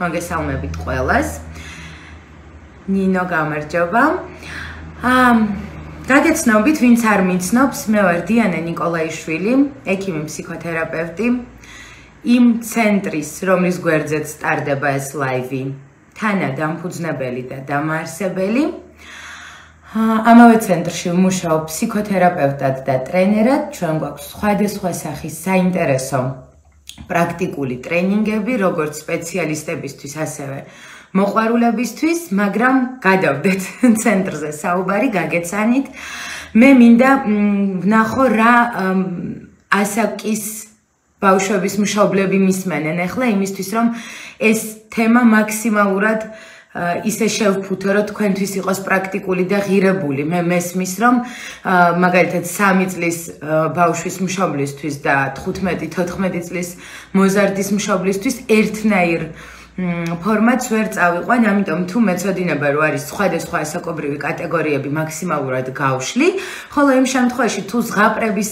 მოგესალმებით ყველას. ნინო გამარჯობა. გაგეცნობით, ვინც არ მიცნობს, მე ვარ დიანა ნიკოლაიშვილი, ექიმი ფსიქოთერაპევტი. იმ ცენტრის, რომლის გვერდზეც სტარდება ეს ლაივი, თანადამფუძნებელი და დამაარსებელი. ამავე ცენტრში ვმუშაობ ფსიქოთერაპევტად და ტრენერად. ჩვენ გვაქვს სხვადასხვა სახის საინტერესო პრაქტიკული ტრენინგები, როგორც სპეციალისტებისთვის, ასევე მოყვარულებისთვის, მაგრამ გადავდეთ ცენტრზე საუბარი, გაგეცანით. მე მინდა ვნახო რა ასაკის ბავშვების მშობლები მისმენენ ახლა იმისთვის, რომ ეს თემა მაქსიმალურად ისე შევფუთო, რომ თქვენთვის იყოს პრაქტიკული და ღირებული. მე მესმის, რომ მაგალითად 3 წლის ბავშვის მშობლისთვის და 15-14 წლის მოზარდის მშობლისთვის ერთნაირ ფორმატს ვერ წავიყვან, ამიტომ თუ მეცოდინება, რომ არის სხვადასხვა ასაკობრივი კატეგორიები მაქსიმალურად გავშლი, ხოლო იმ შემთხვევაში თუ ზღაპრების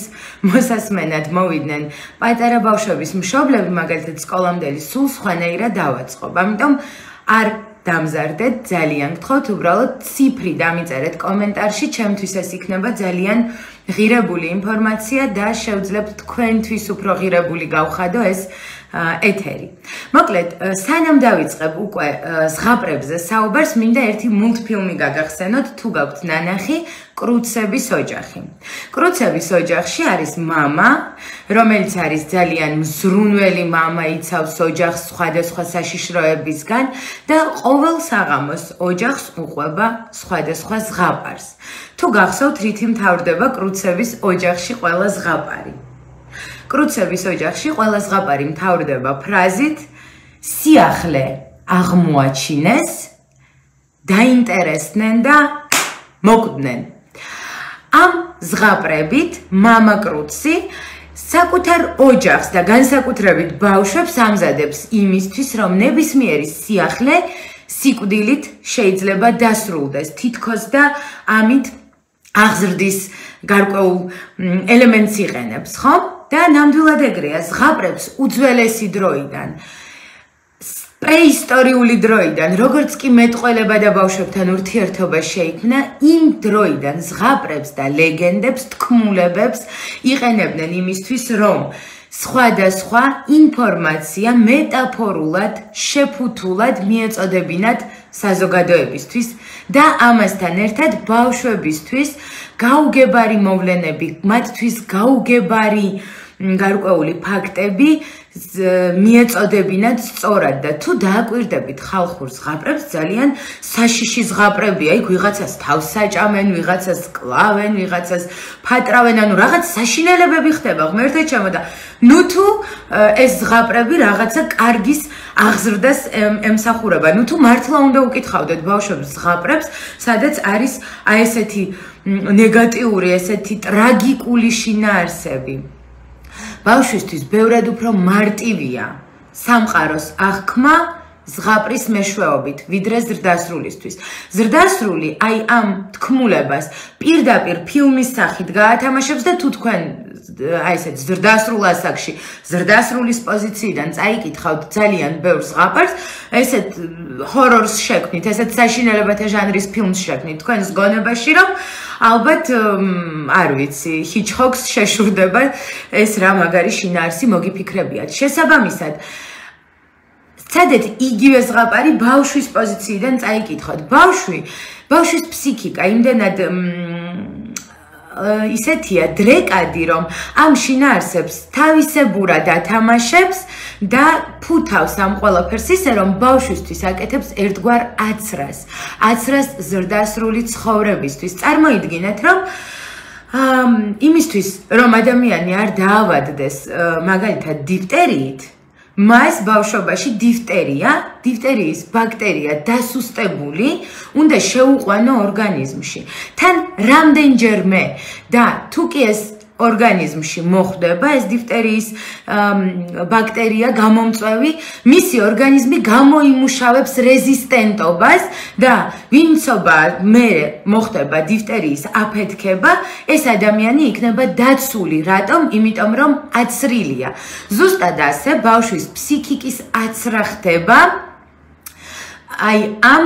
მოსასმენად მოვიდნენ პატარა ბავშვების მშობლები, მაგალითად სკოლამდელი, სულ სხვანაირად დავაწყობ. ამიტომ არ დამზარდეთ, ძალიან გთხოვთ, უბრალოდ ციფრი დამიწერეთ კომენტარში, ჩემთვის ეს იქნება ძალიან ღირებული ინფორმაცია და შევძლებთ თქვენთვის უფრო ღირებული გავხადო ეს ეთერი. მოკლედ, სანამ დავიწყებ უკვე ზღაპრებზე საუბარს, მინდა ერთი მულტფილმი გაგახსენოთ, თუ გაქვთ ნანახი, კრუცების ოჯახი. კრუცების ოჯახში არის მამა, რომელიც არის ძალიან მზრუნველი მამა, იცავს ოჯახს სხვადასხვა საშიშროებისგან და ყოველ საღამოს ოჯახს უყვება სხვადასხვა ზღაპარს. თუ გახსოვთ, რითი მთავრდება კრუცების ოჯახში ყველა ზღაპარი. კრუცების ოჯახში ყველა ზღაპარი მთავრდება ფრაზით სიახლე აღმოაჩინეს, დაინტერესდნენ და მოკვდნენ. ამ ზღაპრებით მამა კრუცი საკუთარ ოჯახს და განსაკუთრებით ბავშვებს ამზადებს იმისთვის, რომ ნებისმიერი სიახლე სიკვდილით შეიძლება დასრულდეს, თითქოს და ამით აღზრდის გარკვეულ ელემენტს იყენებს, ხო? და ნამდვილად ეგრეა, ზღაპრებს უძველესი დროიდან, პრეისტორიული დროიდან, როგორც კი მეტყველება და ბავშვებთან ურთიერთობა შეიქმნა, იმ დროიდან ზღაპრებს და ლეგენდებს, თქმულებებს იყენებდნენ იმისთვის, რომ სხვადასხვა ინფორმაცია მეტაფორულად, შეფუთულად მიეწოდებინათ საზოგადოებისთვის და ამასთან ერთად ბავშვებისთვის გაუგებარი მოვლენები, მათთვის გაუგებარი გარკვეული ფაქტები მიეწოდებინათ სწორად და თუ დააკვირდებით ხალხურ ზღაპრებს, ძალიან საშიში ზღაპრებია, იქ ვიღაცას თავს საჭამენ, ვიღაცას კლავენ, ვიღაცას ფატრავენ, ანუ რაღაც საშინელებები ხდება ღმერთო ჩემო და ნუ თუ ეს ზღაპრები რაღაცა კარგის აღზრდას ემსახურება, ნუ თუ მართლა უნდა უკითხავდეთ ბავშვებს ზღაპრებს, სადაც არის აი ესეთი ნეგატიური, ესეთი ტრაგიკული შინაარსები. ბავშვისთვის ბევრად უფრო მარტივია სამყაროს აღქმა ზღაპრის მეშვეობით, ვიდრე ზრდასრულისთვის. ზრდასრული აი ამ თქმულებას პირდაპირ ფილმის სახით გაათამაშებს და თუ თქვენ აი ესეთ ზრდასრულ ასაკში, ზრდასრულის პოზიციიდან წაიკითხავთ ძალიან ბევრ ზღაპარს, ესეთ ჰორორს შექმნით, ესეთ საშინელებათა ჟანრის ფილმს შექმნით თქვენს გონებაში, რომ ალბათ არ ვიცი, ჰიჩჰოკს შეშურდება ეს რა მაგარი შინაარსი მოგიფიქრებიათ. შესაბამისად, ცადეთ იგივე ზღაპარი ბავშვის პოზიციიდან წაიკითხოთ. ბავშვის ფსიქიკა იმდენად ისეთია დრეკადი, რომ ამ შინაარსებს თავისებურად ათამაშებს და ფუთავს ამ ყველაფერს ისე, რომ ბავშვისთვის აკეთებს ერთგვარ აცრას ზრდასრული ცხოვრებისთვის. წარმოიდგინეთ, რომ იმისთვის, რომ ადამიანი არ დაავადდეს მაგალითად დიფტერიით, მას ბავშვობაში დიფტერიის ბაქტერია დასუსტებული უნდა შეუყვანო ორგანიზმში. თან რამდენჯერმე და თუ კი ეს ორგანიზმში მოხვდება ეს დიფტერიის ბაქტერია გამომწვევი, მისი ორგანიზმი გამოიმუშავებს რეზისტენტობას და ვინცობა მე მოხდება დიფტერიის აფეთქება, ეს ადამიანი იქნება დაცული. რატომ? იმიტომ რომ აცრილია. ზუსტად ასე ბავშვის ფსიქიკის აცრა ხდება აი ამ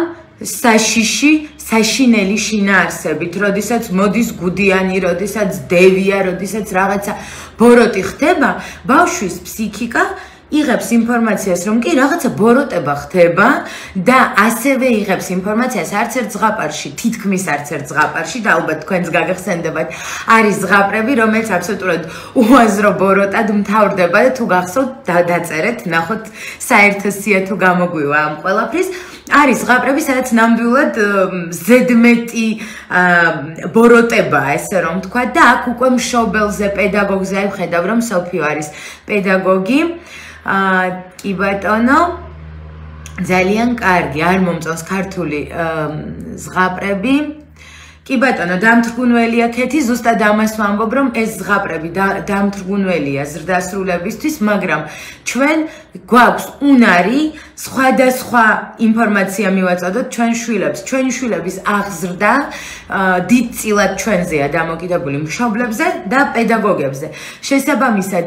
საშინელი შინაარსებით, როდესაც მოდის გუდიანი, როდესაც დევია, როდესაც რაღაცა ბოროტი ხდება, ბავშვის ფსიქიკა იღებს ინფორმაციას, რომ კი რაღაცა ბოროტება ხდება და ასევე იღებს ინფორმაციას არც ერთ ზღაპარში, თითქმის არც ერთ ზღაპარში და ალბათ თქვენს გაგახსენდებათ, არის ზღაპრები, რომელიც აბსოლუტურად უაზრო ბოროტად მთავრდება და თუ გახსოვთ, დაწერეთ, ნახოთ საერთო სია თუ გამოგვივა ამ ყველაფრის. არის ზღაპრები, სადაც ნამდვილად ზედმეტი ბოროტებაა, ესე რომ თქვა და აქ უკვე მშობელზე, პედაგოგზე, აი ვხედავ რომ სოფიო არის პედაგოგი. კი ბატონო, ძალიან კარგი, არ მომწონს ქართული ზღაპრები. კი ბატონო, დამთრგუნველია ქეთი, ზუსტად ამას ვამბობ, რომ ეს ზღაპრები დამთრგუნველია ზრდასრულებისთვის, მაგრამ ჩვენ გვაქვს უნარი სხვადასხვა ინფორმაცია მივაწოდოთ ჩვენ შვილებს, ჩვენი შვილების აღზრდა დიდწილად ჩვენზეა დამოკიდებული მშობლებზე და პედაგოგებზე. შესაბამისად,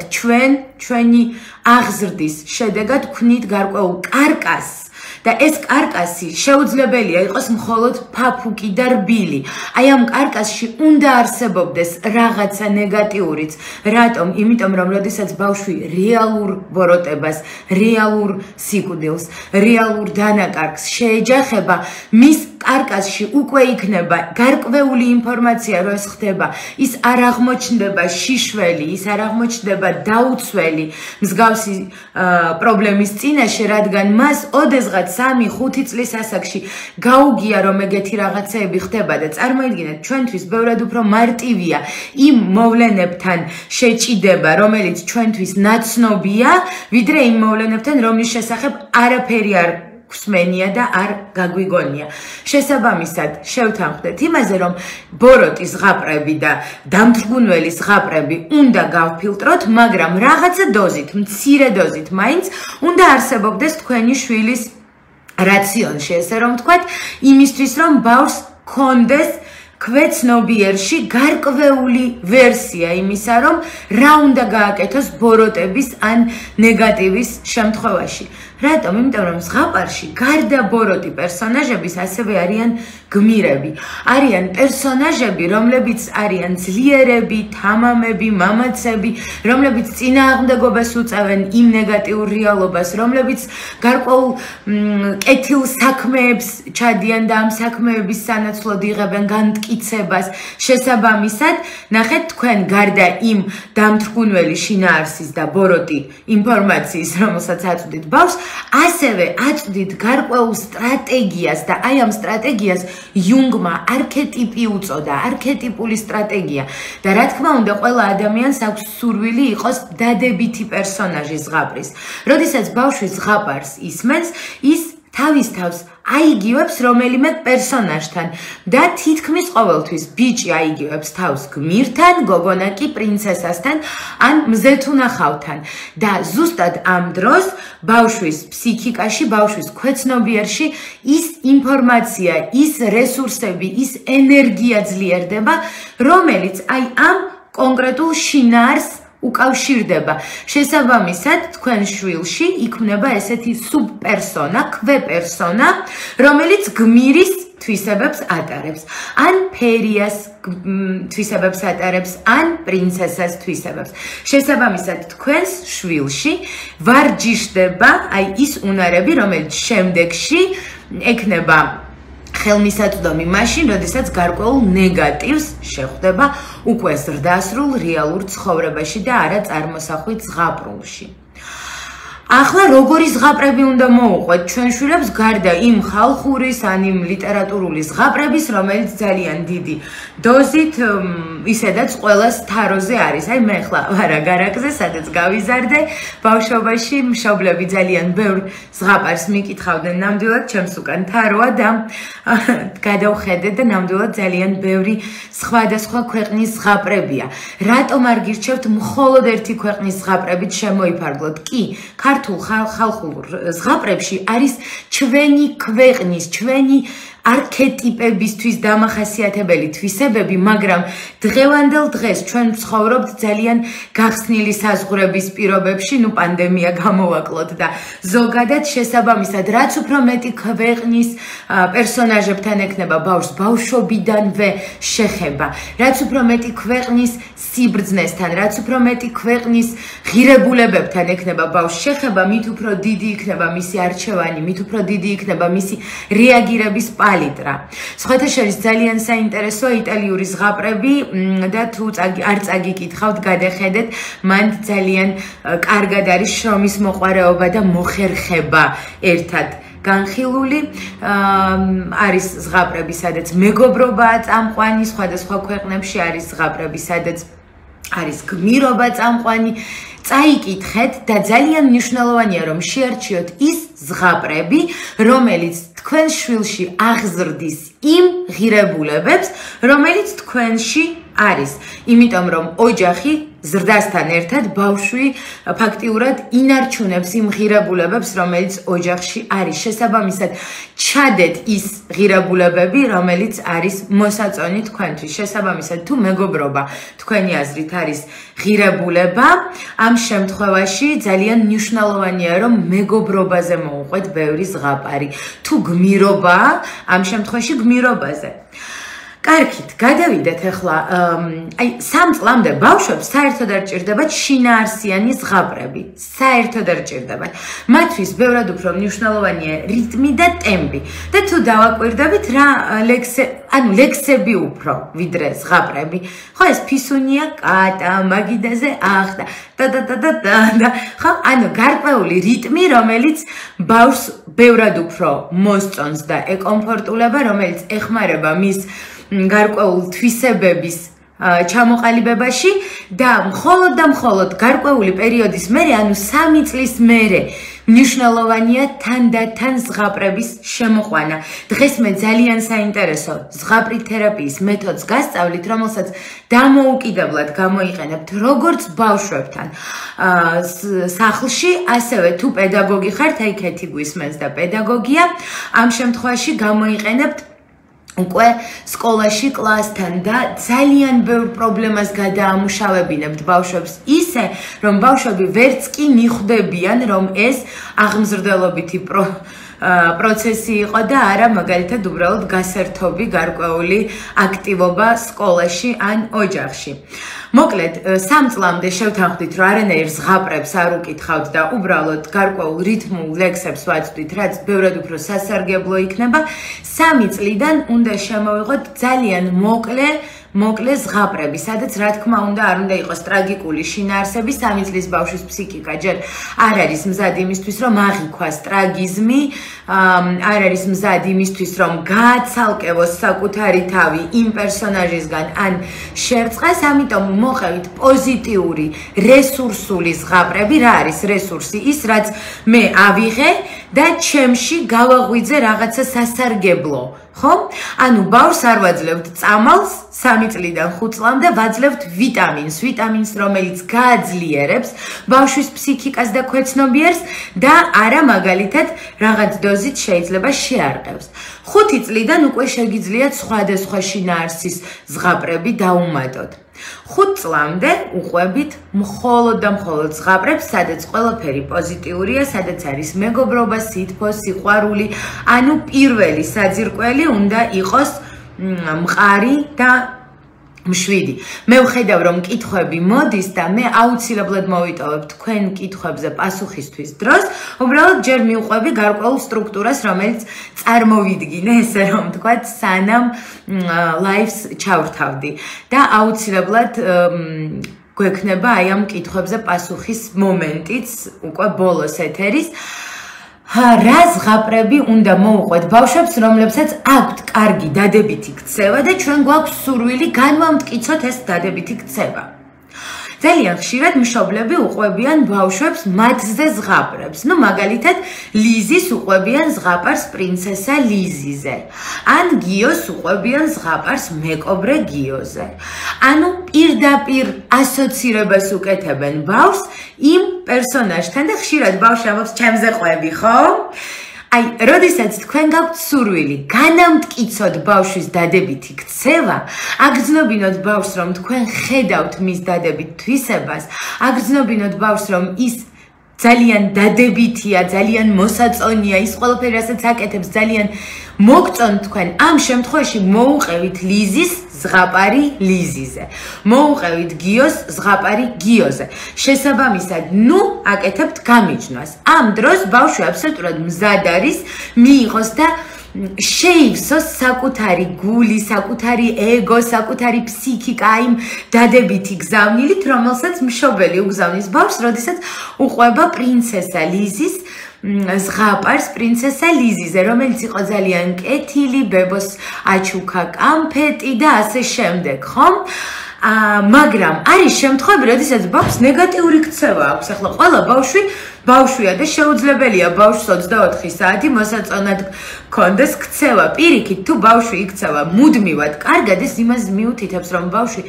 ჩვენი აღზრდის შედეგად ვქნით გარკვეულ კარკასს. და ეს კარკასი შეუძლებელია იყოს მხოლოდ ფაფუკი და რბილი. აი ამ კარკასში უნდა არსებობდეს რაღაცა ნეგატიურიც. რატომ? იმიტომ რომ როდესაც ბავშვი რეალურ ბოროტებას, რეალურ სიკვდილს, რეალურ დანაკარგს შეეჯახება, მის კარკასში უკვე იქნება გარკვეული ინფორმაცია, რომ ეს ხდება, ის არ აღმოჩნდება შიშველი, ის არ აღმოჩნდება დაუცველი მსგავსი პრობლემის წინაშე, რადგან მას ოდესღაც 3-5 წლის ასაკში გაუგია, რომ ეგეთი რაღაცეები ხდება და წარმოიდგინეთ, ჩვენთვის ბევრად უფრო მარტივია იმ მოვლენებთან შეჭიდება, რომელიც ჩვენთვის ნაცნობია, ვიდრე იმ მოვლენებთან, რომლის შესახებ არაფერი არ გვსმენია და არ გაგვიგონია. შესაბამისად, შევთანხმდეთ იმაზე, რომ ბოროტი ზღაპრები და დამთრგუნველი ზღაპრები უნდა გავფილტროთ, მაგრამ რაღაცა დოზით, მცირე დოზით მაინც უნდა არსებობდეს თქვენი შვილის რაციონში, ესე რომ ვთქვათ, იმისთვის, რომ ბავშვს ჰქონდეს ქვეცნობიერში გარკვეული ვერსია იმისა, რომ რა უნდა გააკეთოს ბოროტების ან ნეგატივის შემთხვევაში. რატომ? იმიტომ რომ ზღაპარში გარდა ბოროტი პერსონაჟების ასევე არიან გმირები. არიან პერსონაჟები, რომლებიც არიან ძლიერები, თამამები, მამაცები, რომლებიც წინააღმდეგობას უწევენ იმ ნეგატიურ რეალობას, რომლებიც გარკვეულ კეთილ საქმეებს ჩადიან და ამ საქმეების სანაცვლოდ იღებენ განმტკიცებას. შესაბამისად, ნახეთ თქვენ გარდა იმ დამთრგუნველი შინაარსის და ბოროტი ინფორმაციის, რომელსაც აწვდით ბავშვს, ასევე აწვდით გარკვეულ სტრატეგიას და აი ამ სტრატეგიას იუნგმა არქეტიპი უწოდა, არქეტიპული სტრატეგია. და რა თქმა უნდა, ყველა ადამიანს აქვს სურვილი იყოს დადებითი პერსონაჟი ზღაპრის. როდესაც ბავშვი ზღაპარს ისმენს, ის თავის თავს აიგივებს რომელიმე პერსონაჟთან და თითქმის ყოველთვის ბიჭი აიგივებს თავს გმირთან, გოგონა კი პრინცესასთან ან მზეთუნახავთან. და ზუსტად ამ დროს ბავშვის ფსიქიკაში, ბავშვის ქვეცნობიერში ის ინფორმაცია, ის რესურსები, ის ენერგია ძლიერდება, რომელიც აი ამ კონკრეტულ შინაარსს უკავშირდება. შესაბამისად, თქვენ შვილში იქმნება ესეთი სუბპერსონა, ქვეპერსონა, რომელიც გმირის თვისებებს ატარებს, ან ფერიას თვისებებს ატარებს, ან პრინცესას თვისებებს. შესაბამისად, თქვენს შვილში ვარჯიშდება აი ის უნარები, რომელიც შემდეგში ექნება ხელმისაწვდომი მაშინ, როდესაც გარკვეულ ნეგატივს შეხვდება უკვე ზრდასრულ რეალურ ცხოვრებაში და არა წარმოსახვით ზღაპრულში. ახლა როგორი ზღაპრები უნდა მოუყვეთ ჩვენ შვილებს გარდა იმ ხალხურის ან იმ ლიტერატურული ზღაპრების, რომელიც ძალიან დიდი დოზით ისედაც ყველას თაროზე არის. აი მე ხლა ვარ აგარაკზე, სადაც გავიზარდე ბავშვობაში, მშობლები ძალიან ბევრ ზღაპარს მიკითხავდნენ, ნამდვილად ჩემს უკან თაროა და გადავხედე და ნამდვილად ძალიან ბევრი სხვადასხვა ქვეყნის ზღაპრებია. რატომ არ გირჩევთ მხოლოდ ერთი ქვეყნის ზღაპრებით შემოიფარგლოთ? კი, ქართულ ხალხურ ზღაპრებში არის ჩვენი ქვეყნის, ჩვენი არქეტიპებისთვის დამახასიათებელი თვისებები, მაგრამ დღევანდელ დღეს ჩვენ ვცხოვრობთ ძალიან გახსნილი საზღვრების პირობებში, პანდემია გამოვაკლოთ და ზოგადად შესაბამისად, რაც უფრო მეტი ქვეყნის პერსონაჟებთან ექნება ბავშვს ბავშვობიდანვე შეხება, რაც უფრო მეტი ქვეყნის სიბრძნესთან, რაც უფრო მეტი ქვეყნის ღირებულებებთან ექნება ბავშვს შეხება, მით უფრო დიდი იქნება მისი არჩევანი, მით უფრო დიდი იქნება მისი რეაგირების პალიტრა. სხვათა შორის ძალიან საინტერესოა იტალიური ზღაპრები და თუ არ წაგიკითხავთ, გადახედეთ, მან ძალიან კარგად არის შრომის მოყვარეობა და მოხერხება ერთად განხილული. არის ზღაპრები, სადაც მეგობრობაა წამყვანი, სხვადასხვა ქვეყნებში არის ზღაპრები, სადაც არის გმირობა წამყვანი. წაიკითხეთ და ძალიან მნიშვნელოვანია რომ შეარჩიოთ ის ზღაპრები, რომელიც თქვენ შვილში აღზრდის იმ ღირებულებებს, რომელიც თქვენში არის. იმიტომ რომ ოჯახი ზრდასთან ერთად ბავშვი ფაქტიურად ინარჩუნებს იმ ღირებულებებს, რომელიც ოჯახში არის. შესაბამისად, ჩადეთ ის ღირებულებები, რომელიც არის მოსაწონი თქვენთვის. შესაბამისად, თუ მეგობრობა თქვენი აზრით არის ღირებულება, ამ შემთხვევაში ძალიან მნიშვნელოვანია, რომ მეგობრობაზე მოუყვეთ ბევრი ზღაპარი. თუ გმირობაა, ამ შემთხვევაში გმირობაზე. კარგით, გადავიდეთ ახლა. სამ წლამდე ბავშვებს საერთოდ არ ჭირდებათ შინაარსიანი ზღაპრები. საერთოდ არ ჭირდებათ. მათთვის ბევრად უფრო მნიშვნელოვანია რიტმი და ტემპი. და თუ დავაკვირდებით რა ლექსები უფრო ვიდრე ზღაპრები. ხო, ეს ფისუნია კატა, მაგიდაზე ახდა და ხო, გარკვეული რიტმი, რომელიც ბავშვს ბევრად უფრო მოსწონს და ეკომფორტულება, რომელიც ეხმარება მის გარკვეულ თვისებების ჩამოყალიბებაში და მხოლოდ გარკვეული პერიოდის მერე, ანუ 3 წლის მერე მნიშვნელოვანია თანდათან ზღაპრების შემოყვანა. დღეს მე ძალიან საინტერესო ზღაპრით თერაპიის მეთოდს გასწავლით, რომელსაც დამოუკიდებლად გამოიყენებთ როგორც ბავშვებთან სახლში, ასევე თუ პედაგოგი ხართ, აი ქეთი გვისმენს და პედაგოგია, ამ შემთხვევაში გამოიყენებთ უკვე სკოლაში კლასთან და ძალიან ბევრ პრობლემას გადაამუშავებინებთ ბავშვებს ისე, რომ ბავშვები ვერც კი მიხვდებიან, რომ ეს აღმზრდელობითი პროცესი იყო და არა მაგალითად უბრალოდ გასართობი გარკვეული აქტივობა სკოლაში ან ოჯახში. მოკლედ, 3 წლამდე შევთანხმდით, რომ არანაირ ზღაპრებს არ უკითხავთ და უბრალოდ გარკვეულ რითმულ ლექსებს ვაწვდით, რაც ბევრად უფრო სასარგებლო იქნება. 3 წლიდან უნდა შემოვიღოთ ძალიან მოკლე ზღაპრები, სადაც რა თქმა უნდა არ უნდა იყოს ტრაგიკული შინაარსები. 3 წლის ბავშვის ფსიქიკა ჯერ არ არის მზად იმისთვის, რომ აღიქვას ტრაგიზმი, არ არის მზად იმისთვის, რომ გააცალკევოს საკუთარი თავი იმ პერსონაჟისგან ან შერწყას, ამიტომ მოყევით პოზიტიური, რესურსული ზღაპრები. რა არის რესურსი? ის, რაც მე ავიღე და ჩემში გავაღვიძე რაღაცა სასარგებლო. ხო? ანუ ბავშვს არ ვაძლევთ წამალს 3 წლიდან 5 წლამდე, ვაძლევთ ვიტამინს, რომელიც გააძლიერებს ბავშვის ფსიქიკას და ქვეცნობიერს და არა მაგალითად რაღაც დოზით შეიძლება შეარყევს. 5 წლიდან უკვე შეგიძლიათ სხვადასხვა შინაარსის ზღაპრები დაუმატოთ. 5 წლამდე უყვებით მხოლოდ ზღაპრებს, სადაც ყველაფერი პოზიტიურია, სადაც არის მეგობრობა, სითბო, სიყვარული, ანუ პირველი საძირკველი უნდა იყოს მყარი და მშვიდი. მე ვხედავ, რომ კითხვები მოდის და მე აუცილებლად მოვიტოვებ თქვენ კითხვებზე პასუხისთვის დროს, უბრალოდ ჯერ მივყვები გარკვეულ სტრუქტურას, რომელიც წარმოვიდგინე, ესე რომ ვთქვათ, სანამ ლაივს ჩავრთავდი და აუცილებლად გვექნება აი ამ კითხვებზე პასუხის მომენტიც უკვე ბოლოს ეთერის. რა ზღაპრები უნდა მოუყვეთ ბავშვებს, რომლებსაც აქვთ კარგი დადებითი ქცევა და ჩვენ გვაქვს სურვილი განვამტკიცოთ ეს დადებითი ქცევა. ძალიან ხშირად მშობლები უყვებიან ბავშვებს მათზე ზღაპრებს. ნუ მაგალითად, ლიზის უყვებიან ზღაპარს პრინცესა ლიზიზე. ან გიოს უყვებიან ზღაპარს მეკობრე გიოზე. ანუ პირდაპირ ასოცირებას უკეთებენ ბავშვს იმ პერსონაჟთან და ხშირად ბავშვი ამბობს ჩემზე ყვები, ხო? აი, როდესაც თქვენ გაქვთ სურვილი განამტკიცოთ ბავშვის დადებითი ქცევა, აგრძნობინოთ ბავშვს, რომ თქვენ ხედავთ მის დადებით თვისებას, აგრძნობინოთ ბავშვს, რომ ის ძალიან დადებითია, ძალიან მოსაწონია, ის ყველაფერი რასაც აკეთებს, ძალიან მოგწონთ თქვენ. ამ შემთხვევაში მოუყევით ლიზის ზღაპარი ლიზიზე. მოუყევით გიოს ზღაპარი გიოზე. შესაბამისად, აკეთებთ გამიჯნვას. ამ დროს ბავშვი აბსოლუტურად მზად არის მიიღოს და შეივსოს საკუთარი გული, საკუთარი ეგო, საკუთარი ფსიქიკა იმ დადებითი გზავნილით, რომელსაც მშობელი უგზავნის ბავშვს, როდესაც უყვება პრინცესა ლიზის ზღაპარს პრინცესა ლიზიზე, რომელიც იყო ძალიან კეთილი, ბებოს აჩუქა კამფეტი და ასე შემდეგ, ხომ? მაგრამ არის შემთხვევები, როდესაც ბავშვს ნეგატიური ქცევა აქვს. ახლა ყველა ბავშვია და შეუძლებელია ბავშვს 24 საათი მოსაწონად კონდეს ქცევა. პირიქით, თუ ბავშვი იქცევა მუდმივად, კარგად ეს იმას მიუთითებს, რომ ბავშვი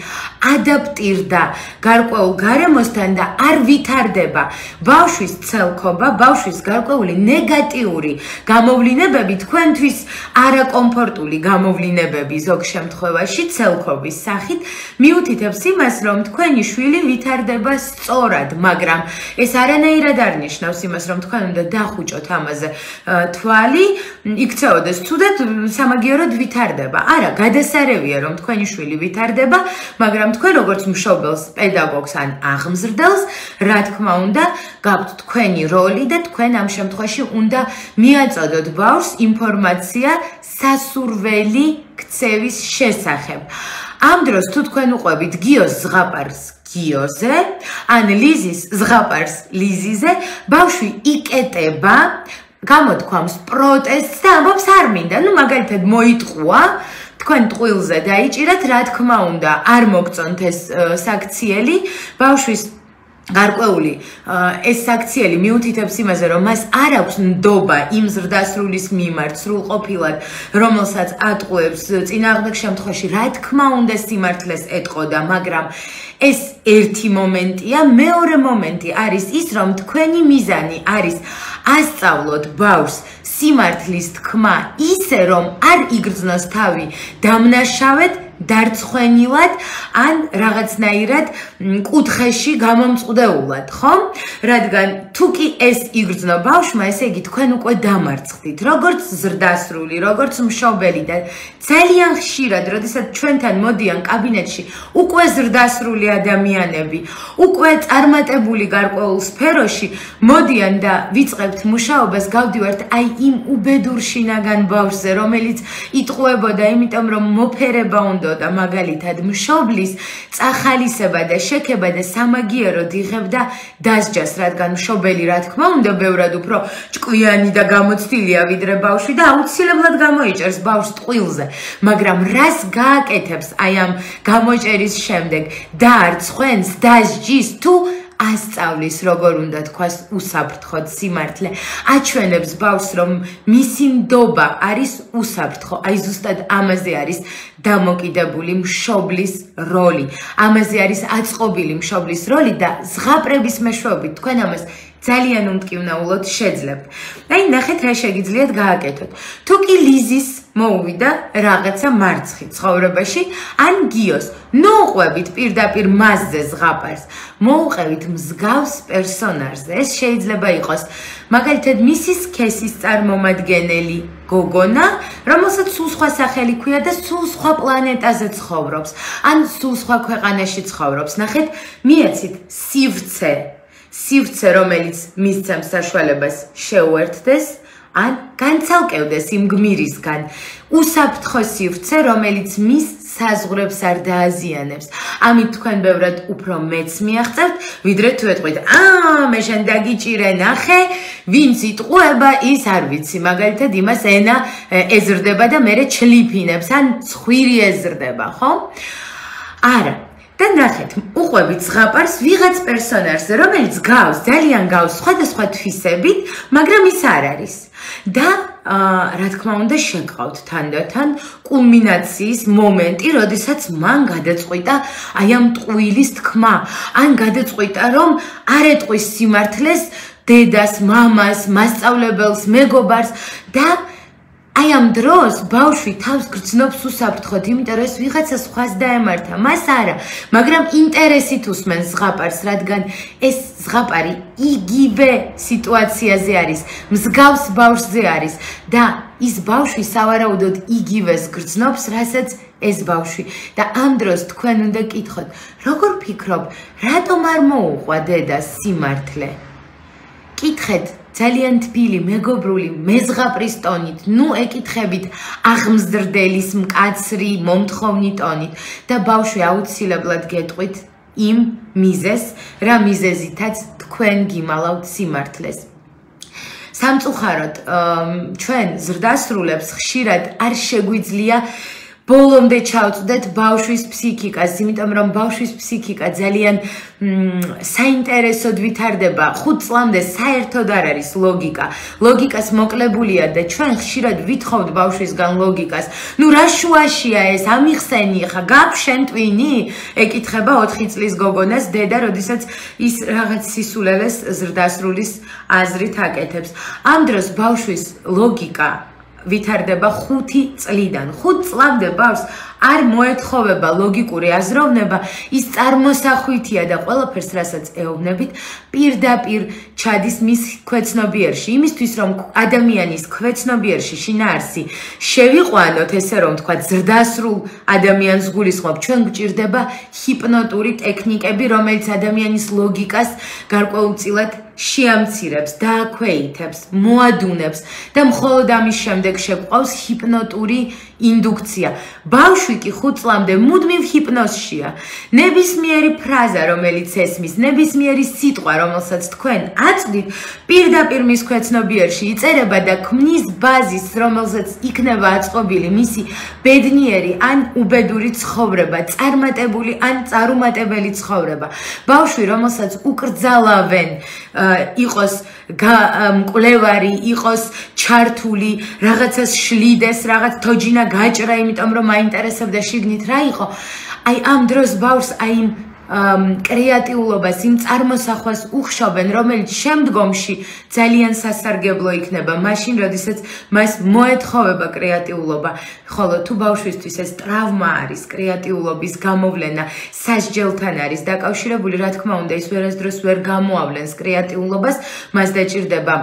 ადაპტირდა გარკვეულ გარემოსთან და არ ვითარდება. ბავშვის ცელქობა, ბავშვის გარკვეული ნეგატიური გამოვლინებები თქვენთვის არაკომფორტული გამოვლინებები ზოგ შემთხვევაში ცელქობის სახით მიუთითებს იმას, რომ თქვენი შვილი ვითარდება სწორად, მაგრამ ეს არანაირად არ ნიშნავს იმას, რომ თქვენ უნდა დახუჭოთ ამაზე თვალი, იქცეოდეს ცუდად, სამაგიეროდ ვითარდება. არა, გადასარევია, რომ თქვენი შვილი ვითარდება, მაგრამ თქვენ როგორც მშობელს, პედაგოგს ან აღმზრდელს, რა თქმა უნდა, გაქვთ თქვენი როლი და თქვენ ამ შემთხვევაში უნდა მიაწოდოთ ბავშვს ინფორმაცია სასურველი ქცევის შესახებ. ამ დროს თუ თქვენ უყვებით გიოს ზღაპარს გიოზე, ან ლიზის ზღაპარს ლიზიზე, ბავშვი იკეტება, გამოთქვამს პროტესტს და ამბობს არ მინდა. მაგალითად მოიტყუა, თქვენ ტყუილზე დაიჭირათ, რა თქმა უნდა, არ მოგწონთ ეს საქციელი, ბავშვის გარკვეული ეს საქციელი მიუთითებს იმაზე, რომ მას არ აქვს ნდობა იმ ზრდასრულის მიმართ სრულყოფილად, რომელსაც ატყუებს წინააღმდეგ შემთხვევაში, რა თქმა უნდა სიმართლეს ეტყოდა, მაგრამ ეს ერთი მომენტია, მეორე მომენტი არის ის, რომ თქვენი მიზანი არის ასწავლოთ ბავშვს სიმართლის თქმა ისე, რომ არ იგრძნოს თავი დამნაშავედ, დარცხვენილად ან რაღაცნაირად კუთხეში გამომწყდეულად, ხომ? რადგან თუ კი ეს იგრძნო ბავშვმა, ესე იგი თქვენ უკვე დამარცხდით, როგორც ზრდასრული, როგორც მშობელი და ძალიან ხშირად, როდესაც ჩვენთან მოდიან კაბინეტში უკვე ზრდასრული ადამიანები, უკვე წარმატებული გარკვეულ სფეროში მოდიან და ვიწყებთ მუშაობას, გავდივართ აი იმ უბედურ შინაგან ბავშვზე, რომელიც იტყუებოდა, იმიტომ რომ მოფერება უნდა და მაგალითად მშობლის წახალისება და შექება და სამაგიეროდ იღებდა დასჯას, რადგან მშობელი რა თქმა უნდა ბევრად უფრო ჭკვიანი და გამოცდილია ვიდრე ბავშვი და აუცილებლად გამოიჭერს ბავშვს ტყუილზე, მაგრამ რას გააკეთებს აი ამ გამოჭერის შემდეგ და არ ცხენს დასჯის თუ ასწავლის, როგორ უნდა თქვას, უსაფრთხოდ სიმართლე. აჩვენებს ბავშვს, რომ მისი ნდობა არის უსაფრთხო. აი ზუსტად ამაზე არის დამოკიდებული მშობლის როლი. ამაზე არის აწყობილი მშობლის როლი და ზღაპრების მეშვეობით თქვენ ამას ძალიან უმტკივნეულოდ შეძლებთ. აი ნახეთ რა შეგიძლიათ გააკეთოთ. თუ კი ლიზის მოუვიდა რაღაცა მარცხი ცხოვრებაში, ან გიოს, ნოუყვებით პირდაპირ მასზე ზღაპარს, მოუყევით მსგავს პერსონაჟზე. ეს შეიძლება იყოს მაგალითად მისი სქესის წარმომადგენელი გოგონა, რომელსაც სულ სხვა სახელი ქვია და სულ სხვა პლანეტაზე ცხოვრობს, ან სულ სხვა ქვეყანაში ცხოვრობს. ნახეთ, მიეცით სივრცე, რომელიც მისცემს საშუალებას შეუერთდეს, ან განცალკევდეს იმ გმირისგან. უსაფრთხო სივრცე, რომელიც მის საზღვრებს არ დააზიანებს. ამით თქვენ ბევრად უფრო მეც მიაღწევთ, ვიდრე თუ ეტყვით, მე შენ დაგიჭირე, ნახე, ვინც იტყუება, ის არ ვიცი. მაგალითად, იმას ენა ეზრდება და მერე ჩლიფინებს, ან ცხვირი ეზრდება, ხო? არა. და ნახეთ, უყვებით ზღაპარს ვიღაც პერსონაჟზე, რომელიც ძალიან გავს სხვადასხვა თვისებით, მაგრამ ის არ არის. და რა თქმა უნდა შეგყავთ თანდათან კულმინაციის მომენტი, როდესაც მან გადაწყვიტა აი ამ ტყუილის თქმა, ან გადაწყვიტა რომ არ ეტყვის სიმართლეს დედას, მამას, მასწავლებელს, მეგობარს და აი ამ დროს ბავშვი თავს გრძნობს უსაფრთხოდ, იმიტომ რომ ეს ვიღაცა სხვას დაემართა, მას არა, მაგრამ ინტერესით უსმენს ზღაპარს, რადგან ეს ზღაპარი იგივე სიტუაციაზე არის, მსგავს ბავშვზე არის და ის ბავშვი სავარაუდოდ იგივეს გრძნობს, რასაც ეს ბავშვი და ამ დროს თქვენ უნდა კითხოთ, როგორ ფიქრობ, რატომ არ მოუყვა დედას სიმართლე? კითხეთ ძალიან თბილი, მეგობრული, მეზღაპრის ტონით, ნუ ეკითხებით აღმზრდელის მკაცრი, მომთხოვნი ტონით და ბავშვი აუცილებლად გეტყვით იმ მიზეზს, რა მიზეზითაც თქვენ გიმალავთ სიმართლეს. სამწუხაროდ, ჩვენ ზრდასრულებს ხშირად არ შეგვიძლია ბოლომდე ჩავწვდეთ ბავშვის ფსიქიკას, იმიტომ რომ ბავშვის ფსიქიკა ძალიან საინტერესოდ ვითარდება. 5 წლამდე საერთოდ არ არის ლოგიკა. ლოგიკას მოკლებულია და ჩვენ ხშირად ვითხოვთ ბავშვისგან ლოგიკას. ნუ რა შუაშია ეს, ამიხსენი ხა, გაფშენ ტვინი? ეკითხება 4 წლის გოგონას დედა, როდესაც ის რაღაც სისულელეს ზრდასრულის აზრით აკეთებს. ამ დროს ბავშვის ლოგიკა ვითარდება 5 წლიდან. 5 წლამდე ბავშვს არ მოეთხოვება ლოგიკური აზროვნება, ის წარმოსახვითია და ყველაფერს, რასაც ეუბნებით, პირდაპირ ჩადის მის ქვეცნობიერში. იმისთვის, რომ ადამიანის ქვეცნობიერში შინაარსი შევიყვანოთ, ესე რომ თქვა, ზრდასრულ ადამიანს გულისხმობ, ჩვენ გვჭირდება ჰიპნოტური ტექნიკები, რომელიც ადამიანის ლოგიკას გარკვეულწილად შეამცირებს, დააქვეითებს, მოადუნებს და მხოლოდ ამის შემდეგ შეგვყავს ჰიპნოტური ინდუქცია. ბავშვი კი 5 წლამდე მუდმივ ჰიპნოზშია. ნებისმიერი ფრაზა, რომელიც ესმის, ნებისმიერი სიტყვა, რომელსაც თქვენ აწვდით, პირდაპირ მის ქვეცნობიერში იწერება და ქმნის ბაზისს, რომელზეც იქნება აწყობილი მისი ბედნიერი ან უბედური ცხოვრება, წარმატებული ან წარუმატებელი ცხოვრება. ბავშვი, რომელსაც უკრძალავენ იყოს მკვლევარი, იყოს ჩართული, რაღაცას შლიდეს, რაღაც თოჯინა გაჭრა, იმიტომ რომ აინტერესებდა შიგნით რა იყო. აი ამ დროს ბავშვს აი იმ კრეატიულობას, იმ წარმოსახვას უხშობენ, რომელიც შემდგომში ძალიან სასარგებლო იქნება, მაშინ, როდესაც მას მოეთხოვება კრეატიულობა. ხოლო თუ ბავშვისთვის ეს ტრავმა არის, კრეატიულობის გამოვლენა სასჯელთან არის დაკავშირებული, რა თქმა უნდა, ის ვერასდროს ვერ გამოავლენს კრეატიულობას, მას დაჭირდება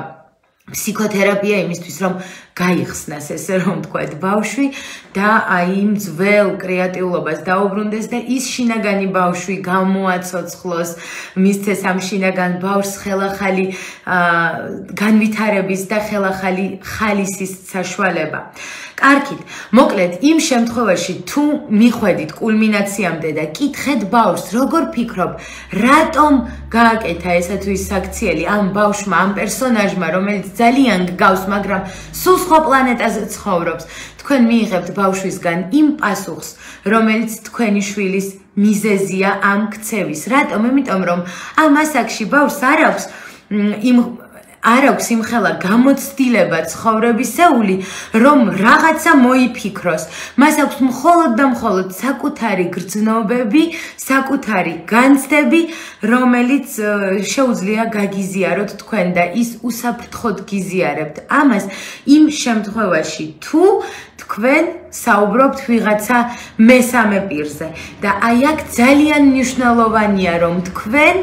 ფსიქოთერაპია იმისთვის, რომ გაიხსნას, ესე რომ თქვათ, ბავშვი და აი იმ ძველ კრეატიულობას დაუბრუნდეს და ის შინაგანი ბავშვი გამოაცოცხლოს, მისცეს ამ შინაგან ბავშვს ხელახალი განვითარების და ხელახალი ხალისის საშუალება. კარგით, მოკლედ, იმ შემთხვევაში თუ მიხვედით კულმინაციამდე და კითხეთ ბავშვს, როგორ ფიქრობ, რატომ გააკეთა ესა თუ ის საქციელი ამ ბავშვმა, ამ პერსონაჟმა, რომელიც ძალიან გგავს, მაგრამ სულ სხვა პლანეტაზე ცხოვრობს, თქვენ მიიღებთ ბავშვისგან იმ პასუხს, რომელიც თქვენი შვილის მიზეზია ამ ქცევის. რატომ? იმიტომ რომ ამ ასაკში ბავშვს არ აქვს იმხელა გამოცდილება ცხოვრებისეული, რომ რაღაცა მოიფიქროს. მას აქვს მხოლოდ და მხოლოდ საკუთარი გრძნობები, საკუთარი განცდები, რომელიც შეუძლია გაგიზიაროთ თქვენ და ის უსაფრთხოდ გიზიარებთ. ამას იმ შემთხვევაში, თუ თქვენ საუბრობთ ვიღაცა მესამე პირზე და აი აქ ძალიან მნიშვნელოვანია, რომ თქვენ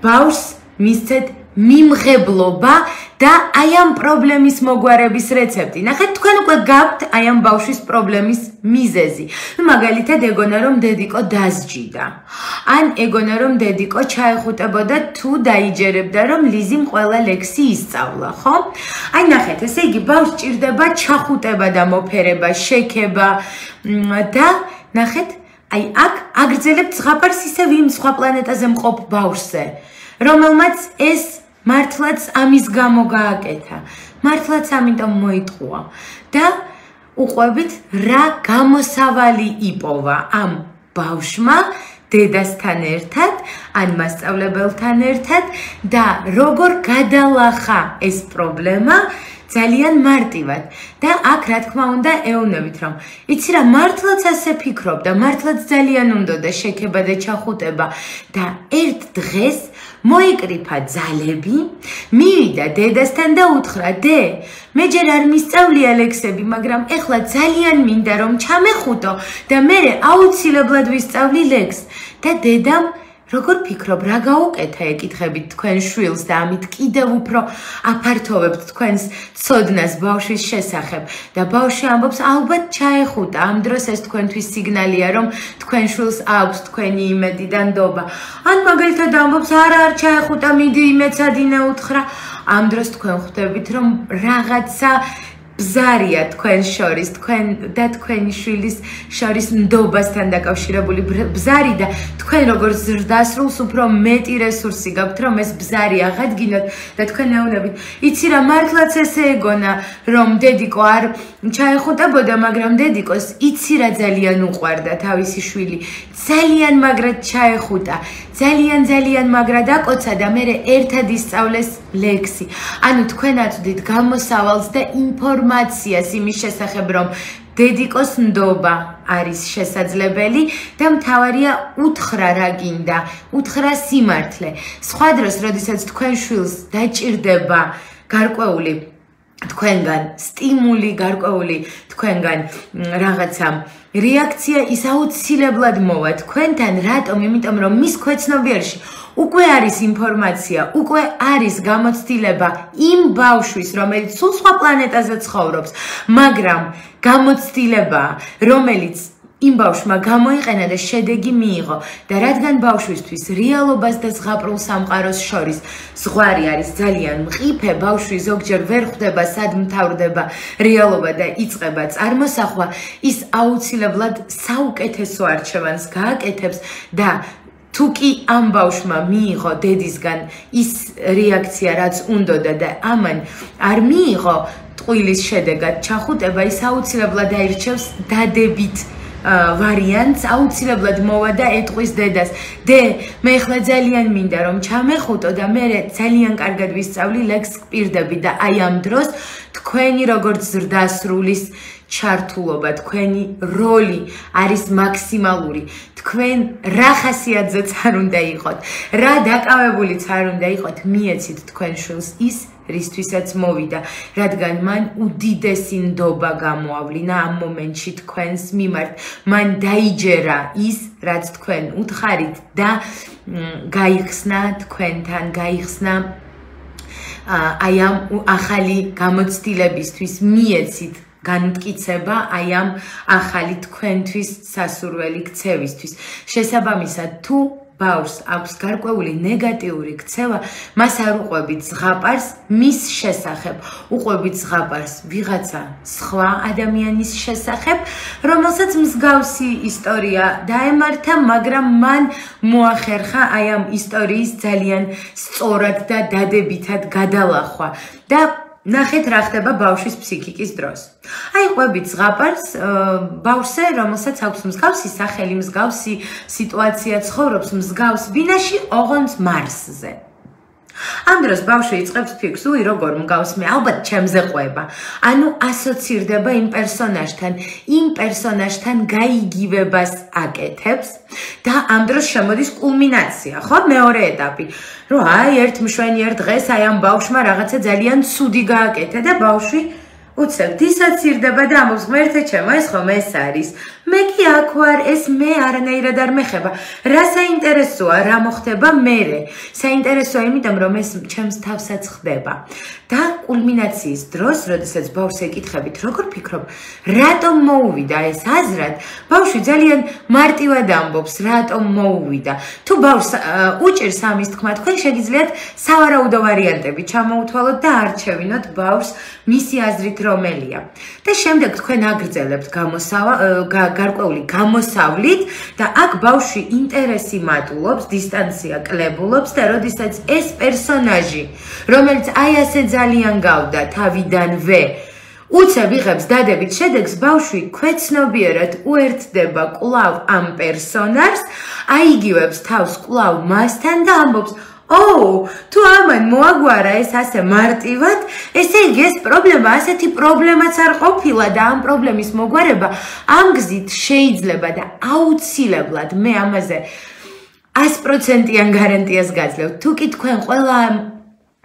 ბავშვს მისცეთ მიმღებლობა და აი ამ პრობლემის მოგვარების რეცეპტი. ნახეთ, თქვენ უკვე გაქვთ აი ამ ბავშვის პრობლემის მიზეზი. მაგალითად, ეგონა რომ დედიკო დასჯიდა. ან ეგონა რომ დედიკო ჩაეხუტებოდა თუ დაიჯერებდა რომ ლიზიმ ყველა ლექსი ისწავლა, ხო? აი ნახეთ, ესე იგი ბავშვს ჭირდება ჩახუტება და მოფერება, შექება და ნახეთ, აი აქ აგრძელებთ ზღაპარს ისევ იმ სხვა პლანეტაზე მყოფ ბავშვზე, რომელმაც ეს მართლაც ამის გამო გააკეთა. მართლაც ამიტომ მოიტყუა და უყვებით რა გამოსავალი იპოვა ამ ბავშვმა დედასთან ერთად, ან მასწავლებელთან ერთად და როგორ გადალახა ეს პრობლემა ძალიან მარტივად. და აქ რა თქმა უნდა ეუბნებით, რომ იცი რა, მართლაც ასე ფიქრობ და მართლაც ძალიან უნდოდა შექება და ჩახუტება და ერთ დღეს მოიკრიფა ძალები, მივიდა დედასთან და უთხრა: დე, მე ჯერ არ მისწავლია ლექსები, მაგრამ ეხლა ძალიან მინდა რომ ჩამეხუტო და მე აუცილებლად ვისწავლი ლექსს. და დედამ როგორ ფიქრობ, რა გაუკეთა ეკითხებით თქვენ შვილს და ამით კიდევ უფრო აფართოვებთ თქვენს ცოდნას ბავშვის შესახებ და ბავშვი ამბობს, ალბათ ჩაეხუტა, ამ დროს ეს თქვენთვის სიგნალია, რომ თქვენ შვილს აქვს თქვენი იმედი და ნდობა. ან მაგალითად ამბობს, არა, არ ჩაეხუტა, მიდი იმეცადინე უთხრა. ამ დროს თქვენ ხვდებით, რომ რაღაცა ბზარია თქვენ შორის, თქვენ და თქვენი შვილის შორის ნდობასთან დაკავშირებული ბზარი და თქვენ როგორც ზრდასრულს უფრო მეტი რესურსი გაქვთ, რომ ეს ბზარი აღადგინოთ და თქვენ ეუბნებით, იცი რა, მართლაც ესე ეგონა, რომ დედიკო არ ჩაეხუტებოდა, მაგრამ დედიკოს იცი რა ძალიან უყვარდა თავისი შვილი, ძალიან მაგრად ჩაეხუტა, ძალიან მაგრად აკოცა და მე ერთად ისწავლეს ლექსი. ანუ თქვენ აწვდით გამოსავალს და ინფორმაციას იმის შესახებ, რომ დედიკოს ნდობა არის შესაძლებელი და მთავარია უთხრა რა გინდა, უთხრა სიმართლე. სხვა დროს, როდესაც თქვენ შვილს დაჭირდება გარკვეული თქვენგან სტიმული, გარკვეული თქვენგან რაღაცა რეაქცია, ის აუცილებლად მოვა თქვენთან, რატომ? იმიტომ რომ მის ქვეცნობიერში უკვე არის ინფორმაცია, უკვე არის გამოცდილება იმ ბავშვის, რომელიც სულ სხვა პლანეტაზე ცხოვრობს, მაგრამ გამოცდილება, რომელიც იმ ბავშვმა გამოიყენა და შედეგი მიიღო და რადგან ბავშვისთვის რეალობას და ზღაპრულ სამყაროს შორის ზღვარი არის ძალიან მყიფე, ბავშვი ზოგჯერ ვერ ხვდება სად მთავრდება რეალობა და იწყება წარმოსახვა, ის აუცილებლად საუკეთესო არჩევანს გააკეთებს და თუ კი ამ ბავშვმა მიიღო დედისგან ის რეაქცია, რაც უნდოდა და ამან არ მიიღო ტყუილის შედეგად ჩახუტება, ის აუცილებლად აირჩევს დადებით ვარიანტს, აუცილებლად მოვა და ეტყვის დედას: დე, მე ახლა ძალიან მინდა რომ ჩამეხუტო და მე ძალიან კარგად ვისწავლი ლექსს პირდები და აი ამ დროს თქვენი როგორც ზრდასრულის ჩართულობა, თქვენი როლი არის მაქსიმალური. თქვენ რა ხასიათზეც არ უნდა იყოთ, რა დაკავებულიც არ უნდა იყოთ, მიეცით თქვენ შვილს ის, რისთვისაც მოვიდა, რადგან მან უდიდესი ნდობა გამოავლინა ამ მომენტში თქვენს მიმართ. მან დაიჯერა ის, რაც თქვენ უთხარით და გაიხსნა თქვენთან, გაიხსნა აი ამ ახალი გამოცდილებისთვის მიეცით განმტკიცება აი ამ ახალი თქვენთვის სასურველი ქცევისთვის. შესაბამისად, თუ ბავშვს აქვს გარკვეული ნეგატიური ქცევა, მას არ უყვებით ზღაპარს მის შესახებ, უყვებით ზღაპარს ვიღაცა სხვა ადამიანის შესახებ, რომელსაც მსგავსი ისტორია დაემართა, მაგრამ მან მოახერხა აი ამ ისტორიის ძალიან სწორად და დადებითად გადალახვა და ნახეთ რა ხდება ბავშვის ფსიქიკის დროს. აი ყვებით ზღაპარს ბავშვზე, რომელსაც აქვს მსგავსი სახელი, მსგავსი სიტუაცია, ცხოვრობს მსგავს ბინაში, ოღონდ მარსზე. ამ დროს ბავშვი იწყებს ფიქრს, უი როგორ მგავს მე, ალბათ ჩემზე ყვება. ანუ ასოცირდება იმ პერსონაჟთან გაიგივებას აკეთებს და ამ დროს შემოდის კულმინაცია, ხო? მეორე ეტაპი. რომ აი ერთ მშვენიერ დღეს აი ამ ბავშვმა რაღაცა ძალიან ცუდი გააკეთა და ბავშვი უცებ დისოცირდება და ამბობს, ღმერთე ჩემო, ეს ხომ ეს არის. მე კი აქ ვარ, ეს მე არანაირად არ მეხება. რა საინტერესოა, რა მოხდება მერე? საინტერესოა იმიტომ, რომ ეს ჩემს თავსაც ხდება. და კულმინაციის დროს, როდესაც ბავშვს ეკითხებით, როგორ ფიქრობ, რატომ მოუვიდა ეს აზრად, ბავშვი ძალიან მარტივად ამბობს, რატომ მოუვიდა. თუ ბავშვს უჭირს ამის თქმა, თქვენ შეგიძლიათ სავარაუდო ვარიანტები ჩამოუთვალოთ და არჩევინოთ ბავშვს მისი აზრით რომელია. და შემდეგ თქვენ აგრძელებთ გარკვეული გამოსავლით და აქ ბავშვი ინტერესი მატულობს, დისტანცია კლებულობს და როდესაც ეს პერსონაჟი, რომელიც აი ასე ძალიან გავდა თავიდანვე, უცებ იღებს დადებით შედეგს, ბავშვი ქვეცნობიერად უერთდება კვლავ ამ პერსონაჟს, აიგივებს თავს კვლავ მასთან და ამბობს, თუ ამან მოაგვარა ეს ასე მარტივად, ესე იგი ეს პრობლემა ასეთი პრობლემაც არ ყოფილა და ამ პრობლემის მოგვარება ამ გზით შეიძლება და აუცილებლად მე ამაზე 100%-იან გარანტიას გაძლევ. თუ კი თქვენ ყველა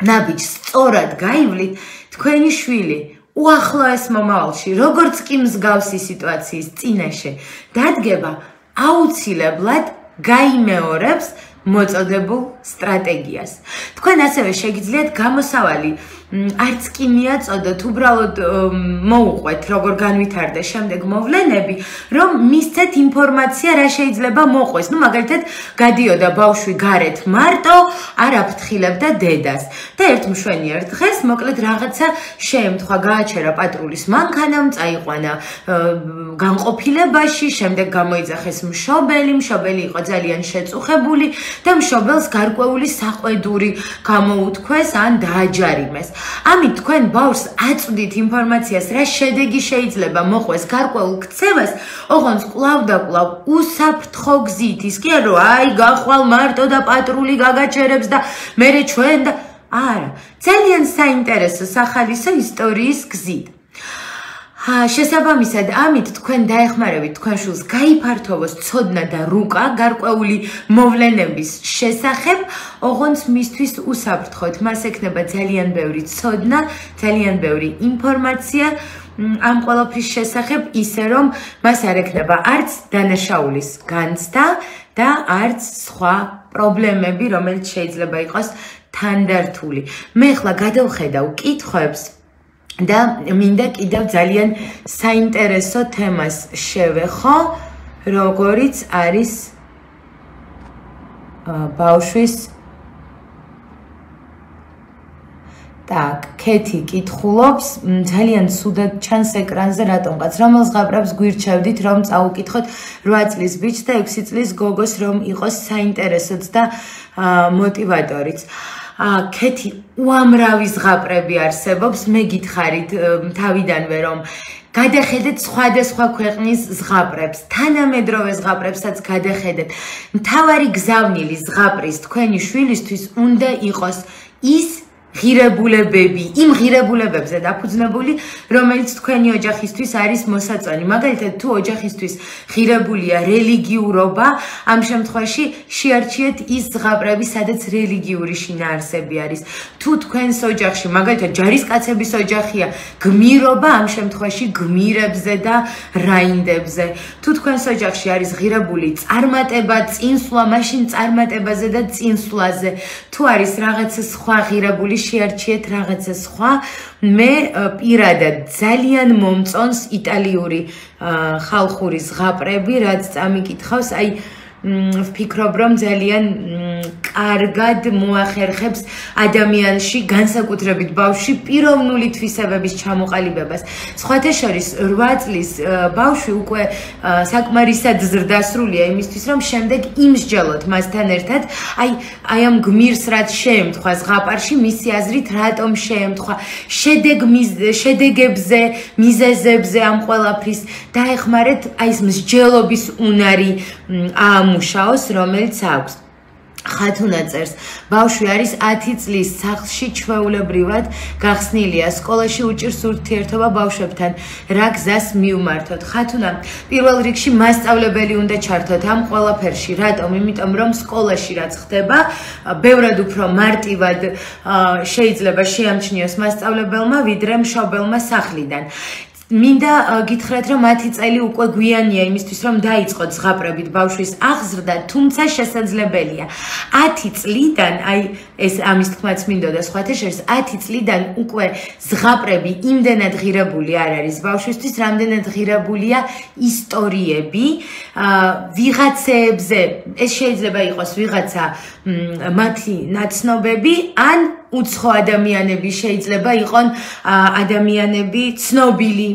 ნაბიჯს სწორად გაივლით, თქვენი შვილი უახლოეს მომავალში, როგორც კი მსგავსი სიტუაციის წინაშე დადგება, აუცილებლად გაიმეორებს მოწოდებულ სტრატეგიას. თქვენ ასევე შეგიძლიათ გამოსავალი არც კი მიაწოდოთ, უბრალოდ მოუყვეთ, როგორ განვითარდა შემდეგ მოვლენები, რომ მისცეთ ინფორმაცია, რა შეიძლება მოყვეს. მაგალითად, გადიოდა ბავშვი გარეთ მარტო, არ აფრთხილებდა დედას. და ერთ მშვენიერ დღეს, მოკლედ რაღაცა შეემთხვა, გააჩერა პატრულის მანქანამ, წაიყვანა განყოფილებაში, შემდეგ გამოიძახეს მშობელი იყო ძალიან შეწუხებული და მშობელს გარკვეული საყვედური გამოუთქვეს ან დააჯარიმეს. ამით თქვენ ბავშვს აწვდით ინფორმაციას, რა შედეგი შეიძლება მოყვეს გარკვეულ ქცევას, ოღონდ კვლავ და კვლავ უსაფრთხო გზით. ის კი არა, რომ აი გახვალ მარტო და პატრული გაგაჩერებს და მერე ჩვენ და არა, ძალიან საინტერესო სახალისო ისტორიის გზით. შესაბამისად, ამით თქვენ დაეხმარებით თქვენ შვილს გაიფართოვოს ცოდნა და რუკა გარკვეული მოვლენების შესახებ, ოღონდ მისთვის უსაფრთხოდ. მას ექნება ძალიან ბევრი ცოდნა, ძალიან ბევრი ინფორმაცია ამ ყველაფრის შესახებ, ისე რომ მას არ ექნება არც დანაშაულის განცდა და არც სხვა პრობლემები, რომელიც შეიძლება იყოს თანდართული. მე ახლა გადავხედავ კითხვებს და მინდა კიდევ ძალიან საინტერესო თემას შევეხო, როგორიც არის ბავშვის Так, კეთი კითხულობს, ძალიან ცუდად ჩანს ეკრანზე რატომღაც. რომელ ზღაპრებს გვირჩევდით, რომ წაუკითხოთ 8 წლის ბიჭს და 6 წლის გოგოს, რომ იყოს საინტერესოც და მოტივატორიც. კეთი, უამრავი ზღაპრები არსებობს, მე გითხარით თავიდანვე, რომ გადახედეთ სხვადასხვა ქვეყნის ზღაპრებს, თანამედროვე ზღაპრებსაც გადახედეთ. მთავარი გზავნილი ზღაპრის თქვენი შვილისთვის უნდა იყოს ის ღირებულებები, იმ ღირებულებებზე დაფუძნებული, რომელიც თქვენი ოჯახისთვის არის მოსაწონი. მაგალითად, თუ ოჯახისთვის ღირებულია რელიგიურობა, ამ შემთხვევაში შეარჩიეთ ის ზღაპრები, სადაც რელიგიური შინაარსები არის. თუ თქვენს ოჯახში, მაგალითად, ჯარისკაცების ოჯახია, გმირობა, ამ შემთხვევაში გმირებზე და რაინდებზე. თუ თქვენს ოჯახში არის ღირებული წარმატება, წინსვლა, მაშინ წარმატებაზე და წინსვლაზე. თუ არის რაღაცა სხვა ღირებული შეარჩიეთ რაღაცა სხვა. მე პირადად ძალიან მომწონს იტალიური ხალხური ზღაპრები, რაც წამიკითხავს, აი ვფიქრობ, რომ ძალიან კარგად მოახერხებს ადამიანში, განსაკუთრებით ბავშვში, პიროვნული თვისებების ჩამოყალიბებას. სხვათა შორის 8 წლის ბავშვი უკვე საკმარისად ზრდასრულია იმისთვის, რომ შემდეგ იმსჯელოთ მასთან ერთად, აი ამ გმირს რაც შეემთხვა ზღაპარში, მისი აზრით რატომ შეემთხვა, შედეგებზე, მიზეზებზე ამ ყველაფრის დაეხმარეთ, აი ეს მსჯელობის უნარი აამუშაოს, რომელიც აქვს. ხათუნა წერს, ბავშვი არის 10 წლის, სახლში ჩვეულებრივად გახსნილია, სკოლაში უჭირს ურთიერთობა ბავშვებთან, რა გზას მივმართოთ. ხათუნა, პირველ რიგში მასწავლებელი უნდა ჩართოთ ამ ყველაფერში. რატომ? იმიტომ რომ სკოლაში რაც ხდება, ბევრად უფრო მარტივად შეიძლება შეამჩნიოს მასწავლებელმა, ვიდრე მშობელმა სახლიდან. მინდა გითხრათ, რომ 10 წელი უკვე გვიანია იმისთვის, რომ დაიწყოთ ზღაპრებით ბავშვის აღზრდა, თუმცა შესაძლებელია. 10 წლიდან, აი ეს ამის თქმაც მინდოდა სხვათა შორის, 10 წლიდან უკვე ზღაპრები იმდენად ღირებული არ არის ბავშვისთვის, რამდენად ღირებულია ისტორიები, ვიღაცეებზე, ეს შეიძლება იყოს ვიღაცა მათი ნაცნობები, ან უცხო ადამიანები შეიძლება იყონ ადამიანები ცნობილი.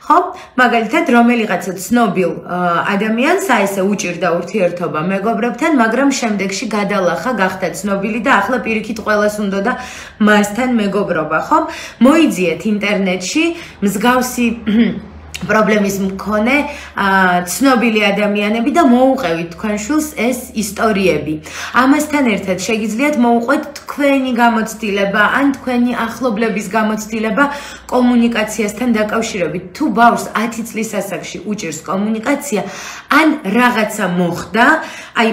ხო? მაგალითად, რომელიღაცა ცნობილ ადამიანს ესე უჭირდა ურთიერთობა მეგობრებთან, მაგრამ შემდეგში გადალახა, გახდა ცნობილი და ახლა პირიქით ყველას უნდოდა მასთან მეგობრობა, ხო? მოიძიეთ ინტერნეტში მსგავსი პრობლემის მქონე ცნობილი ადამიანები და მოუყევით თქვენ შვილს ეს ისტორიები. ამასთან ერთად შეგიძლიათ მოუყვეთ თქვენი გამოცდილება ან თქვენი ახლობლების გამოცდილება კომუნიკაციასთან დაკავშირებით. თუ ბავშვს 10 წლის ასაკში უჭირს კომუნიკაცია, ან რაღაცა მოხდა, აი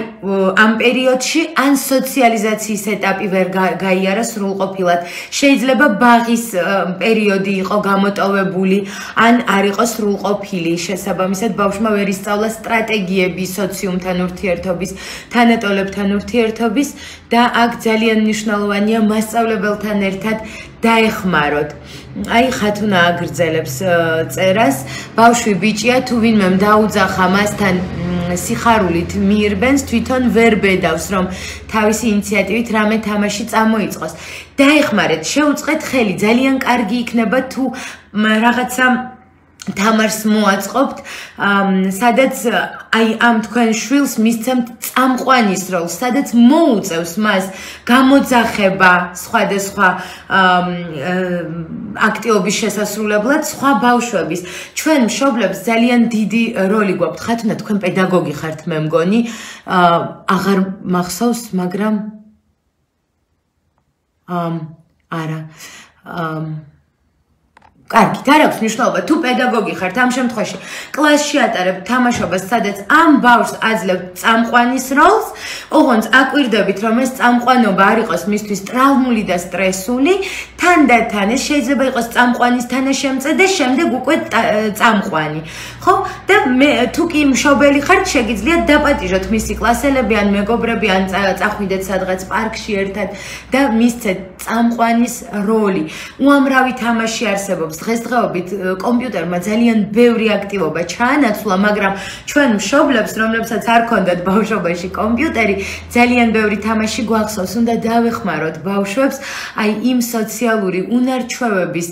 ამ პერიოდში ან სოციალიზაციის ეტაპი ვერ გაიარა სრულყოფილად. შეიძლება ბაღის პერიოდი იყო გამოტოვებული, ან არ იყოს სრულყოფილი, შესაბამისად ბავშვმა ვერ ისწავლა სტრატეგიები სოციუმთან ურთიერთობის, თანატოლებთან ურთიერთობის და აქ ძალიან მნიშვნელოვანია მასწავლებელთან ერთად დაეხმაროთ. აი ხათუნა აგრძელებს წერას, ბავშვი ბიჭია, თუ ვინმემ დაუძახა მასთან სიხარულით მიირბენს, თვითონ ვერ ბედავს, რომ თავისი ინიციატივით რამე თამაში წამოიწყოს. დაეხმარეთ, შეუწყეთ ხელი, ძალიან კარგი იქნება თუ რაღაცა თამარს მოაწყობთ, სადაც აი ამ თქვენ შვილს მისცემთ წამყვანის როლს, სადაც მოუწევს მას გამოძახება სხვადასხვა აქტივობის შესასრულებლად სხვა ბავშვების. ჩვენ მშობლებს ძალიან დიდი როლი გვაქვს. ხათუნა თქვენ პედაგოგი ხართ, მე მგონი, აღარ მახსოვს, მაგრამ არა. კარგი, არ აქვს მნიშვნელობა, თუ პედაგოგი ხართ, ამ შემთხვევაში კლასში ატარებთ თამაშობას, სადაც ამ ბავშვს აძლევთ წამყვანის როლს, ოღონდ აკვირდებით, რომ ეს წამყვანობა არ იყოს მისთვის ტრაუმული და სტრესული, თანდათან ეს შეიძლება იყოს წამყვანის თანაშემწე და შემდეგ უკვე წამყვანი. ხო? და თუ კი მშობელი ხართ, შეგიძლიათ დაპატიჟოთ მისი კლასელები ან მეგობრები, ან წახვიდეთ სადღაც პარკში ერთად და მისცეთ წამყვანის როლი. უამრავი თამაში არსებობს. დღესდღეობით კომპიუტერმა ძალიან ბევრი აქტივობა ჩაანაცვლა, მაგრამ ჩვენ მშობლებს, რომლებსაც არ ქონდათ ბავშვობაში კომპიუტერი, ძალიან ბევრი თამაში გვახსოვს. უნდა დავეხმაროთ ბავშვებს აი იმ სოციალური უნარჩვევების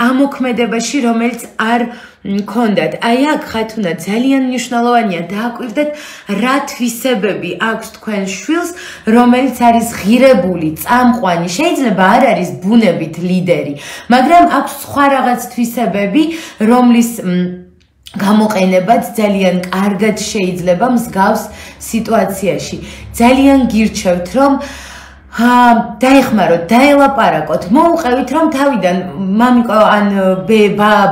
ამოქმედებაში, რომელიც არ მქონდათ. აი აქ ხათუნა ძალიან მნიშვნელოვანია დააკვირდეთ, რა თვისებები აქვს თქვენ შვილს, რომელიც არის ღირებული, წამყვანი. შეიძლება არ არის ბუნებით ლიდერი, მაგრამ აქვს სხვა რაღაც თვისებები, რომლის გამოყენებაც ძალიან კარგად შეიძლება მსგავს სიტუაციაში. ძალიან გირჩევთ, რომ დაეხმაროთ, დაელაპარაკოთ, მოუყევით, რომ თავიდან მამიკო ან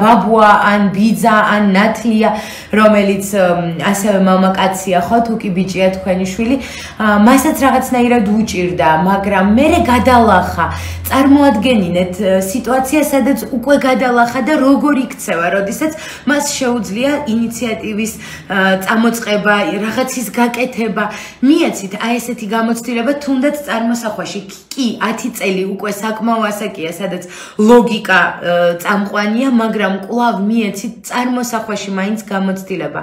ბაბუა, ან ბიძა, ან ნათლია, რომელიც ასევე მამაკაცია, ხო, თუ კი ბიჭია თქვენი შვილი, მასაც რაღაცნაირად უჭირდა, მაგრამ მერე გადალახა. წარმოადგენინეთ სიტუაცია, სადაც უკვე გადალახა და როგორ იქცევა, როდესაც მას შეუძლია ინიციატივის წამოწყება, რაღაცის გაკეთება. მიეცით აი ესეთი გამოცდილება, თუნდაც წარმოსახვაში კი 10 წელი უკვე საკმაო ასაკია, სადაც ლოგიკა წამყვანია, მაგრამ კვლავ მიეცით წარმოსახვაში მაინც გამოცდილება.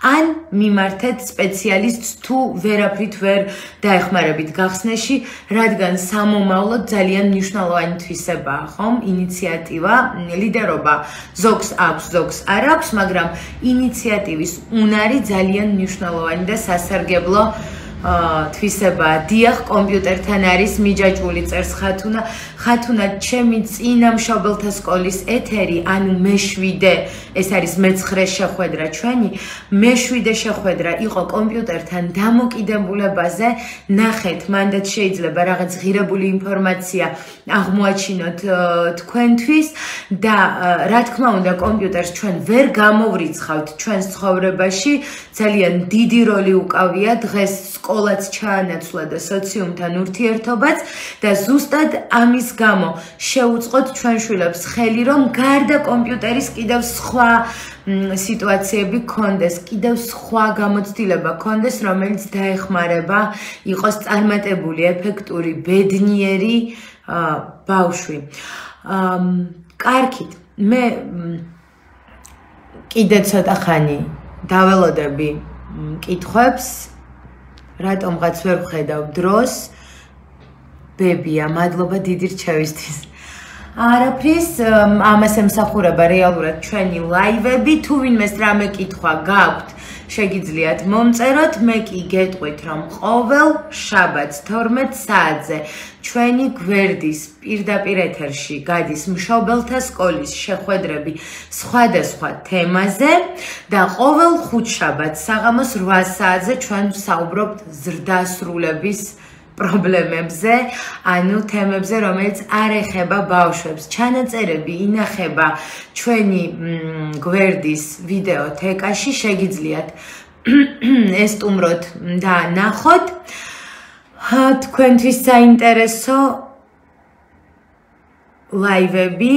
ან მიმართეთ სპეციალისტს, თუ ვერაფრით ვერ დაეხმარებით გახსნაში, რადგან სამომავლოდ ძალიან მნიშვნელოვანი თვისებაა, ხომ? ინიციატივა, ლიდერობა ზოგს აქვს, ზოგს არ აქვს, მაგრამ ინიციატივის უნარი ძალიან მნიშვნელოვანი და სასარგებლო თვისებაა. დიახ, კომპიუტერთან არის მიჯაჭვული, წერს ხათუნა. ხათუნა, ჩემი წინა მშობელთა სკოლის ეთერი, ანუ მე-7, ეს არის მე-9 შეხვედრა ჩვენი, მე-7 შეხვედრა იყო კომპიუტერთან დამოკიდებულებაზე. ნახეთ, მანდაც შეიძლება რაღაც ღირებული ინფორმაცია აღმოაჩინოთ თქვენთვის და რა თქმა უნდა, კომპიუტერს ჩვენ ვერ გამოვრიცხავთ ჩვენს ცხოვრებაში. ძალიან დიდი როლი უკავია დღეს სკოლაც ჩაანაცვლა და სოციუმთან ურთიერთობაც და ზუსტად ამის გამო შეუწყოთ ჩვენ შვილებს ხელი, რომ გარდა კომპიუტერის კიდევ სხვა სიტუაციები ქონდეს, კიდევ სხვა გამოცდილება ქონდეს, რომელიც დაეხმარება, იყოს წარმატებული, ეფექტური, ბედნიერი ბავშვი. კარგით, მე კიდე ცოტა ხანი დაველოდები კითხვებს, რატომღაც ვერ ვხედავ დროს. ბებია, მადლობა დიდი რჩევისთვის. არაფრის, ამას ემსახურება რეალურად ჩვენი ლაივები. თუ ვინმეს რამე კითხვა გაქვთ, შეგიძლიათ მომწეროთ, მე კი გეტყვით, რომ ყოველ შაბათს 12 საათზე ჩვენი გვერდის პირდაპირ ეთერში გადის მშობელთა სკოლის შეხვედრები სხვადასხვა თემაზე და ყოველ ხუთშაბათს საღამოს 8 საათზე ჩვენ ვსაუბრობთ ზრდასრულების პრობლემებზე, ანუ თემებზე, რომელიც არ ეხება ბავშვებს. ჩანაწერები ინახება ჩვენი გვერდის ვიდეო თეკაში, შეგიძლიათ ესტუმროთ და ნახოთ. თქვენთვის საინტერესო ლაივები